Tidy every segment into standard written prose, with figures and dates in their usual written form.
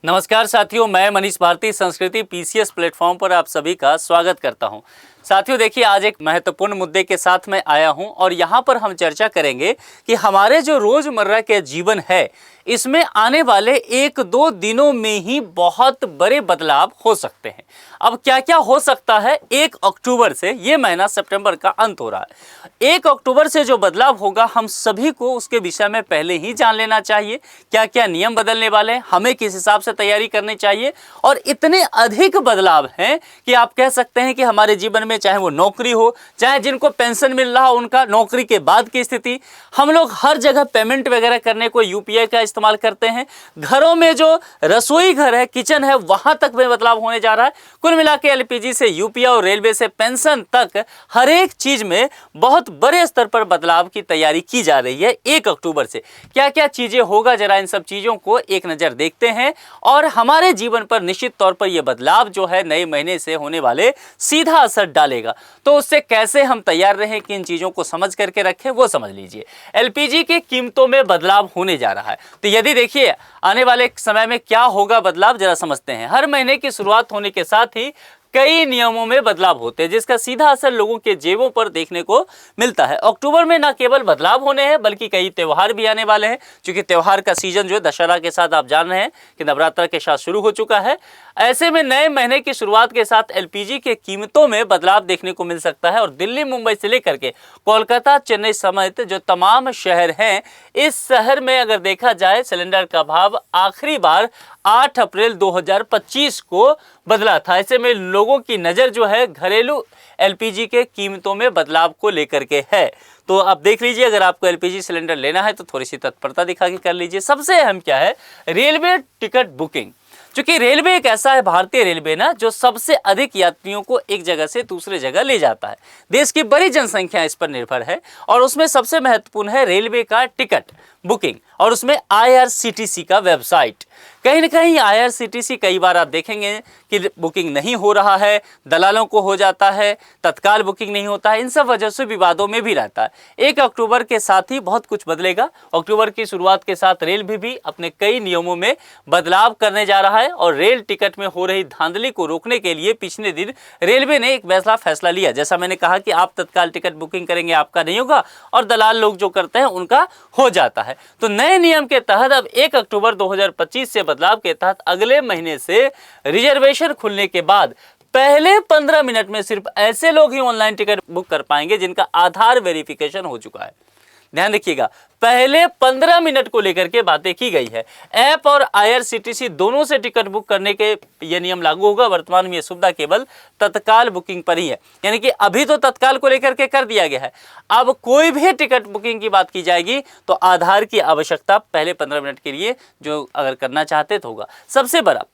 नमस्कार साथियों, मैं मनीष भारती संस्कृति पीसीएस प्लेटफॉर्म पर आप सभी का स्वागत करता हूं। साथियों देखिए, आज एक महत्वपूर्ण मुद्दे के साथ मैं आया हूं और यहां पर हम चर्चा करेंगे कि हमारे जो रोजमर्रा के जीवन है इसमें आने वाले 1-2 दिनों में ही बहुत बड़े बदलाव हो सकते हैं। अब क्या क्या हो सकता है 1 अक्टूबर से, ये महीना सितंबर का अंत हो रहा है, 1 अक्टूबर से जो बदलाव होगा हम सभी को उसके विषय में पहले ही जान लेना चाहिए। क्या क्या नियम बदलने वाले हैं, हमें किस हिसाब से तैयारी करनी चाहिए, और इतने अधिक बदलाव हैं कि आप कह सकते हैं कि हमारे जीवन में चाहे वो नौकरी हो, चाहे जिनको पेंशन मिल रहा हो उनका नौकरी के बाद की स्थिति, हम लोग हर जगह पेमेंट वगैरह करने को यूपीआई का इस्तेमाल करते हैं। घरों में जो रसोई घर है, किचन है, वहां तक में बदलाव होने जा रहा है। कुल मिला के एलपीजी से यूपीआई और रेलवे से पेंशन तक हर एक चीज में बहुत बड़े स्तर पर बदलाव की तैयारी की जा रही है 1 अक्टूबर से। क्या क्या चीजें होगा, जरा इन सब चीजों को एक नजर देखते हैं और हमारे जीवन पर निश्चित तौर पर यह बदलाव जो है नए महीने से होने वाले सीधा असर डालेगा। तो उससे कैसे हम तैयार रहें, कि इन चीजों को समझ करके रखें, वो समझ लीजिए। एलपीजी की कीमतों में बदलाव होने जा रहा है, तो यदि देखिए आने वाले समय में क्या होगा बदलाव, जरा समझते हैं। हर महीने की शुरुआत होने के साथ ही कई नियमों में बदलाव होते हैं, जिसका सीधा असर लोगों के जेबों पर देखने को मिलता है। अक्टूबर में न केवल बदलाव होने हैं बल्कि कई त्यौहार भी आने वाले हैं। क्योंकि त्यौहार का सीजन जो है दशहरा के साथ, आप जान रहे हैं कि नवरात्र के साथ शुरू हो चुका है। ऐसे में नए महीने की शुरुआत के साथ एलपीजी के कीमतों में बदलाव देखने को मिल सकता है। और दिल्ली, मुंबई से लेकर के कोलकाता, चेन्नई समेत जो तमाम शहर हैं, इस शहर में अगर देखा जाए सिलेंडर का भाव आखिरी बार 8 अप्रैल 2025 को बदला था। ऐसे में लोगों की नज़र जो है घरेलू एलपीजी के कीमतों में बदलाव को लेकर के है। तो आप देख लीजिए, अगर आपको एलपीजी सिलेंडर लेना है तो थोड़ी सी तत्परता दिखा के कर लीजिए। सबसे अहम क्या है, रेलवे टिकट बुकिंग। क्योंकि रेलवे एक ऐसा है, भारतीय रेलवे ना, जो सबसे अधिक यात्रियों को एक जगह से दूसरे जगह ले जाता है। देश की बड़ी जनसंख्या इस पर निर्भर है और उसमें सबसे महत्वपूर्ण है रेलवे का टिकट बुकिंग, और उसमें आईआरसीटीसी का वेबसाइट। कहीं ना कहीं आईआरसीटीसी कई बार आप देखेंगे कि बुकिंग नहीं हो रहा है, दलालों को हो जाता है, तत्काल बुकिंग नहीं होता है, इन सब वजह से विवादों में भी रहता है। 1 अक्टूबर के साथ ही बहुत कुछ बदलेगा। अक्टूबर की शुरुआत के साथ रेलवे भी अपने कई नियमों में बदलाव करने जा रहा है और रेल टिकट में हो रही धांधली को रोकने के लिए पिछले दिन रेलवे ने एक फैसला लिया। जैसा मैंने कहा कि आप तत्काल टिकट बुकिंग करेंगे, आपका नहीं होगा, और दलाल लोग जो करते हैं उनका हो जाता है। तो नए नियम के तहत अब 1 अक्टूबर 2025 से बदलाव के तहत अगले महीने से रिजर्वेशन खुलने के बाद पहले 15 मिनट में सिर्फ ऐसे लोग ही ऑनलाइन टिकट बुक कर पाएंगे जिनका आधार वेरिफिकेशन हो चुका है। ध्यान रखिएगा, पहले 15 मिनट को लेकर के बातें की गई है। ऐप और आईआरसीटीसी दोनों से टिकट बुक करने के ये नियम लागू होगा। वर्तमान में ये सुविधा केवल तत्काल बुकिंग पर ही है, यानी कि अभी तो तत्काल को लेकर के कर दिया गया है। अब कोई भी टिकट बुकिंग की बात की जाएगी तो आधार की आवश्यकता पहले 15 मिनट के लिए जो अगर करना चाहते तो होगा। सबसे बड़ा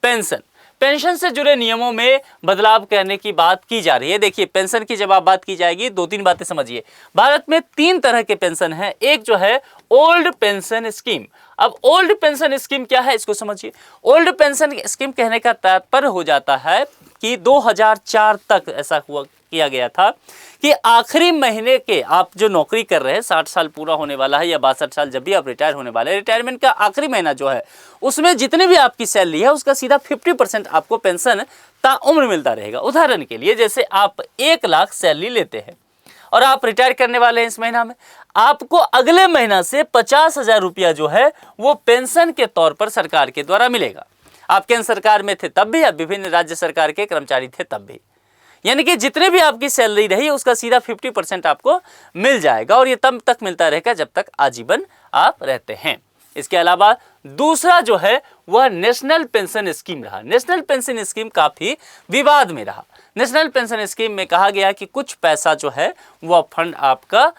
पेंशन से जुड़े नियमों में बदलाव करने की बात की जा रही है। देखिए, पेंशन की जब आप बात की जाएगी 2-3 बातें समझिए। भारत में 3 तरह के पेंशन हैं। एक जो है ओल्ड पेंशन स्कीम। अब ओल्ड पेंशन स्कीम क्या है, इसको समझिए। ओल्ड पेंशन स्कीम कहने का तात्पर्य हो जाता है कि 2004 तक ऐसा हुआ किया गया था कि आखिरी महीने के आप जो नौकरी कर रहे हैं, 60 साल पूरा होने वाला है या 62 साल, जब भी आप रिटायर होने वाले हैं, रिटायरमेंट का आखिरी महीना जो है उसमें जितने भी आपकी सैलरी है उसका सीधा 50% आपको पेंशन ताउम्र मिलता रहेगा। उदाहरण के लिए, जैसे आप 1 लाख सैलरी लेते हैं और आप रिटायर करने वाले हैं इस महीना में, आपको अगले महीना से 50,000 रुपया जो है वो पेंशन के तौर पर सरकार के द्वारा मिलेगा। आप केंद्र सरकार में थे तब भी, आप विभिन्न राज्य सरकार के कर्मचारी थे तब भी, यानी कि जितने भी आपकी सैलरी रही उसका सीधा 50% आपको मिल जाएगा। और ये तब तक मिलता रहेगा जब तक आजीवन आप रहते हैं। इसके अलावा दूसरा जो है वह नेशनल पेंशन स्कीम रहा। नेशनल पेंशन स्कीम काफी विवाद में रहा। नेशनल पेंशन स्कीम में कहा गया कि कुछ पैसा जो है वह फंड आपका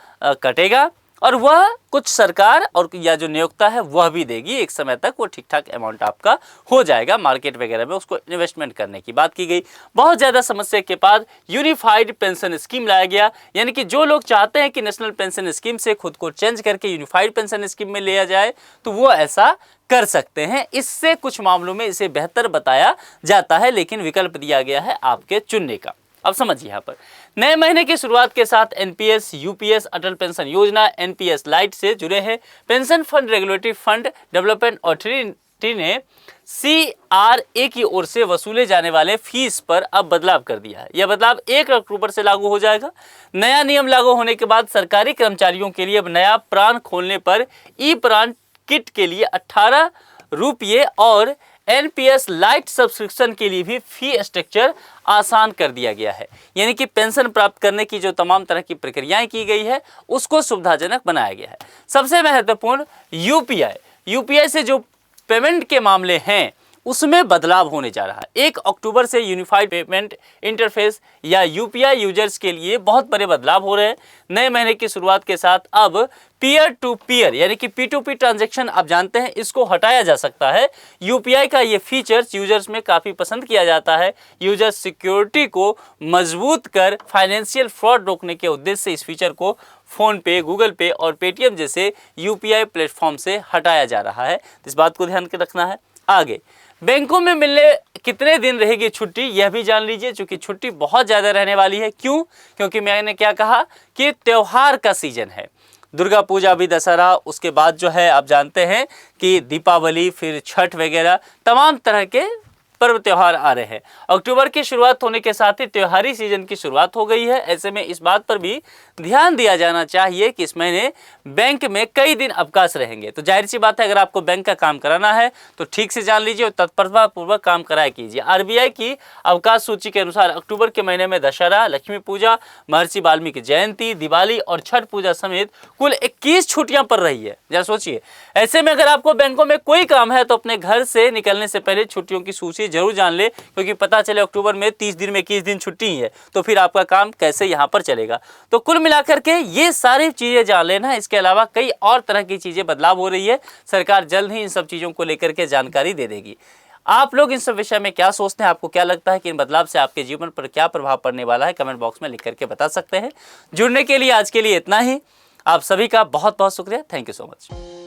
कटेगा और वह कुछ सरकार और या जो नियोक्ता है वह भी देगी। एक समय तक वो ठीक ठाक अमाउंट आपका हो जाएगा, मार्केट वगैरह में उसको इन्वेस्टमेंट करने की बात की गई। बहुत ज़्यादा समस्या के बाद यूनिफाइड पेंशन स्कीम लाया गया, यानी कि जो लोग चाहते हैं कि नेशनल पेंशन स्कीम से खुद को चेंज करके यूनिफाइड पेंशन स्कीम में लिया जाए तो वो ऐसा कर सकते हैं। इससे कुछ मामलों में इसे बेहतर बताया जाता है, लेकिन विकल्प दिया गया है आपके चुनने का। अब समझिए, यहाँ पर नए महीने की शुरुआत के साथ एनपीएस, यूपीएस, अटल पेंशन योजना, एनपीएस लाइट से जुड़े हैं। Pension fund, regulatory fund development authority secretary ने CRA की ओर से वसूले जाने वाले फीस पर अब बदलाव कर दिया है। यह बदलाव 1 अक्टूबर से लागू हो जाएगा। नया नियम लागू होने के बाद सरकारी कर्मचारियों के लिए अब नया प्राण खोलने पर ई प्राण किट के लिए 18 रुपये और NPS लाइट सब्सक्रिप्शन के लिए भी फी स्ट्रक्चर आसान कर दिया गया है। यानी कि पेंशन प्राप्त करने की जो तमाम तरह की प्रक्रियाएं की गई है उसको सुविधाजनक बनाया गया है। सबसे महत्वपूर्ण यूपीआई से जो पेमेंट के मामले हैं उसमें बदलाव होने जा रहा है। 1 अक्टूबर से यूनिफाइड पेमेंट इंटरफेस या यूपीआई यूजर्स के लिए बहुत बड़े बदलाव हो रहे हैं। नए महीने की शुरुआत के साथ अब पीयर टू पीयर यानी कि P2P ट्रांजैक्शन आप जानते हैं इसको हटाया जा सकता है। यूपीआई का ये फीचर्स यूजर्स में काफ़ी पसंद किया जाता है। यूजर सिक्योरिटी को मजबूत कर फाइनेंशियल फ्रॉड रोकने के उद्देश्य से इस फीचर को फ़ोन पे, गूगल पे और पेटीएम जैसे यूपीआई प्लेटफॉर्म से हटाया जा रहा है। इस बात को ध्यान में रखना है। आगे बैंकों में मिलने कितने दिन रहेगी छुट्टी यह भी जान लीजिए, क्योंकि छुट्टी बहुत ज़्यादा रहने वाली है। क्यों? क्योंकि मैंने क्या कहा कि त्यौहार का सीजन है। दुर्गा पूजा भी, दशहरा, उसके बाद जो है आप जानते हैं कि दीपावली, फिर छठ वगैरह तमाम तरह के पर्व त्यौहार आ रहे हैं। अक्टूबर की शुरुआत होने के साथ ही त्योहारी सीजन की शुरुआत हो गई है। ऐसे में इस बात पर भी ध्यान दिया जाना चाहिए कि इस महीने बैंक में कई दिन अवकाश रहेंगे। तो जाहिर सी बात है अगर आपको बैंक का काम कराना है तो ठीक से जान लीजिए और तत्परतापूर्वक काम कराया कीजिए। आरबीआई की अवकाश सूची के अनुसार अक्टूबर के महीने में दशहरा, लक्ष्मी पूजा, महर्षि वाल्मीकि जयंती, दिवाली और छठ पूजा समेत कुल 21 छुट्टियां पड़ रही है। जरा सोचिए, ऐसे में अगर आपको बैंकों में कोई काम है तो अपने घर से निकलने से पहले छुट्टियों की सूची जरूर जान ले, क्योंकि पता चले अक्टूबर में 30 दिन में 21 दिन छुट्टी है तो फिर आपका काम कैसे यहाँ पर चलेगा। तो कुल मिलाकर के ये सारी चीज़ें जान लेना। इसके अलावा कई और तरह की चीज़ें बदलाव हो रही है। सरकार जल्द ही इन सब चीज़ों को लेकर के जानकारी दे देगी। आप लोग इन सब विषय में क्या सोचते हैं? आपको क्या लगता है कि इन बदलाव से आपके जीवन पर क्या प्रभाव पड़ने वाला है? कमेंट बॉक्स में लिख करके बता सकते हैं। जुड़ने के लिए आज के लिए इतना ही। आप सभी का बहुत बहुत शुक्रिया। Thank you so much.